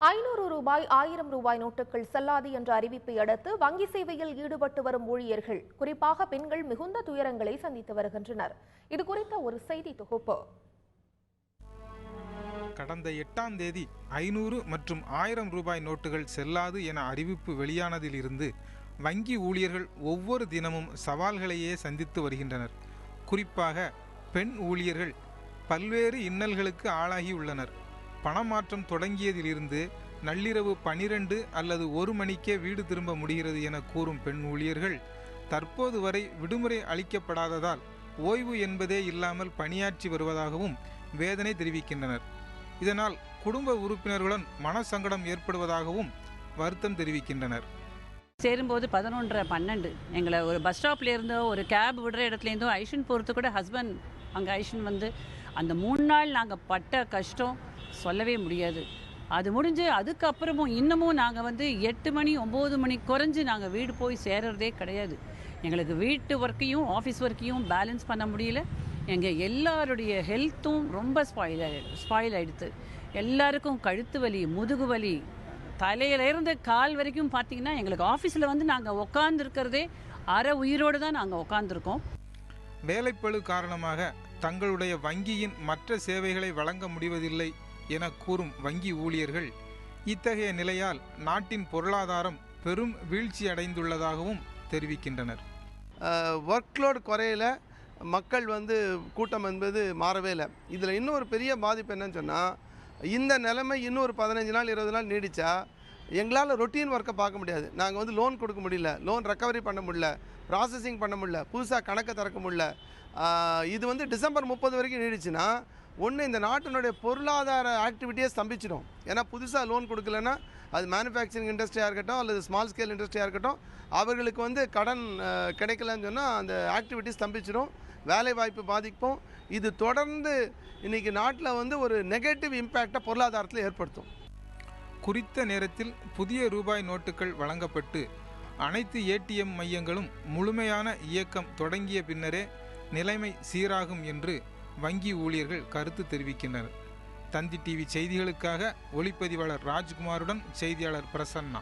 ரூபாய் 1000 ரூபாய் நோட்டுகள் செல்லாது என்ற அறிவிப்பை அடுத்து வங்கி சேவையில் ஈடுபட்டு வரும் ஊழியர்கள், குறிப்பாக பெண்கள் மிகுந்த துயரங்களை சந்தித்து வருகின்றனர். இது குறித்த ஒரு செய்தி தொகுப்பு. கடந்த 8ஆம் தேதி 500 மற்றும் 1000 ரூபாய் நோட்டுகள் செல்லாது என அறிவிப்பு வெளியானதிலிருந்து வங்கி ஊழியர்கள் ஒவ்வொரு தினமும் சவால்களையே சந்தித்து வருகின்றனர். குறிப்பாக பெண் ஊழியர்கள் பல்வேறு இன்னல்களுக்கு ஆளாகியுள்ளனர். பணமாற்றம் தொடங்கியதிலிருந்து நள்ளிரவு 12 அல்லது 1 மணிக்கே வீடு திரும்ப முடிகிறது என கூறும் பெண் ஊழியர்கள் தற்போது வரை விடுமுறை அளிக்கப்படாததால் ஓய்வு என்பதே இல்லாமல் பணியாற்றி வருவதாகவும் வேதனை தெரிவிக்கின்றனர். இதனால் குடும்ப உறுப்பினர்களுடன் மனசங்கடம் ஏற்படுவதாகவும் வருத்தம் தெரிவிக்கின்றனர். சேரும்போது 11:30 12 எங்களை ஒரு பஸ் ஸ்டாப்ல இருந்தோ ஒரு கேப் விடுற இடத்துல இருந்தோ ஐஷன் போகிறது கூட ஹஸ்பண்ட் அங்கே ஐஷன் வந்து அந்த 3 நாள் நாங்கள் பட்ட கஷ்டம் சொல்லவே முடியாது. அது முடிஞ்சு அதுக்கப்புறமும் இன்னமும் நாங்கள் வந்து 8 மணி 9 மணி குறைஞ்சு நாங்கள் வீடு போய் சேர்றதே கிடையாது. எங்களுக்கு வீட்டு ஒர்க்கையும் ஆஃபீஸ் ஒர்க்கையும் பேலன்ஸ் பண்ண முடியல. எங்கள் எல்லாருடைய ஹெல்த்தும் ரொம்ப ஸ்பாயில் ஆகிடுது. எல்லாருக்கும் கழுத்து வலி, முதுகு வலி, தலையிலேருந்து கால் வரைக்கும் பார்த்தீங்கன்னா எங்களுக்கு ஆஃபீஸில் வந்து நாங்கள் உட்காந்துருக்கிறதே அரை உயிரோடு தான் நாங்கள் உட்காந்துருக்கோம். வேலைப்பளு காரணமாக தங்களுடைய வங்கியின் மற்ற சேவைகளை வழங்க முடிவதில்லை என கூறும் வங்கி ஊழியர்கள் இத்தகைய நிலையால் நாட்டின் பொருளாதாரம் பெரும் வீழ்ச்சி அடைந்துள்ளதாகவும் தெரிவிக்கின்றனர். ஒர்க்லோடு குறையில மக்கள் வந்து கூட்டம் என்பது மாறவே இல்லை. இதில் இன்னொரு பெரிய பாதிப்பு என்னன்னு சொன்னால், இந்த நிலைமை இன்னொரு 15 நாள் 20 நாள் நீடித்தா எங்களால் ரொட்டீன் ஒர்க்கை பார்க்க முடியாது. நாங்கள் வந்து லோன் கொடுக்க முடியல, லோன் ரெக்கவரி பண்ண முடியல, ப்ராசஸிங் பண்ண முடியல, புதுசாக கணக்கை திறக்க முடியல. இது வந்து டிசம்பர் 30 வரைக்கும் நீடிச்சுன்னா ஒன்று இந்த நாட்டினுடைய பொருளாதார ஆக்டிவிட்டியே ஸ்தம்பிச்சிடும். ஏன்னா புதுசாக லோன் கொடுக்கலன்னா அது மேனுஃபேக்சரிங் இண்டஸ்ட்ரியாக இருக்கட்டும் அல்லது ஸ்மால் ஸ்கேல் இண்டஸ்ட்ரியாக இருக்கட்டும், அவர்களுக்கு வந்து கடன் கிடைக்கலன்னு சொன்னால் அந்த ஆக்டிவிட்டி ஸ்தம்பிச்சிடும், வேலை வாய்ப்பு பாதிப்போம். இது தொடர்ந்து இன்றைக்கி நாட்டில் வந்து ஒரு நெகட்டிவ் இம்பேக்டை பொருளாதாரத்தில் ஏற்படுத்தும். குறித்த நேரத்தில் புதிய ரூபாய் நோட்டுகள் வழங்கப்பட்டு அனைத்து ஏடிஎம் மையங்களும் முழுமையான இயக்கம் தொடங்கிய பின்னரே நிலைமை சீராகும் என்று வங்கி ஊழியர்கள் கருத்து தெரிவிக்கின்றனர். தந்தி டிவி செய்திகளுக்காக ஒளிப்பதிவாளர் ராஜ்குமாருடன் செய்தியாளர் பிரசன்னா.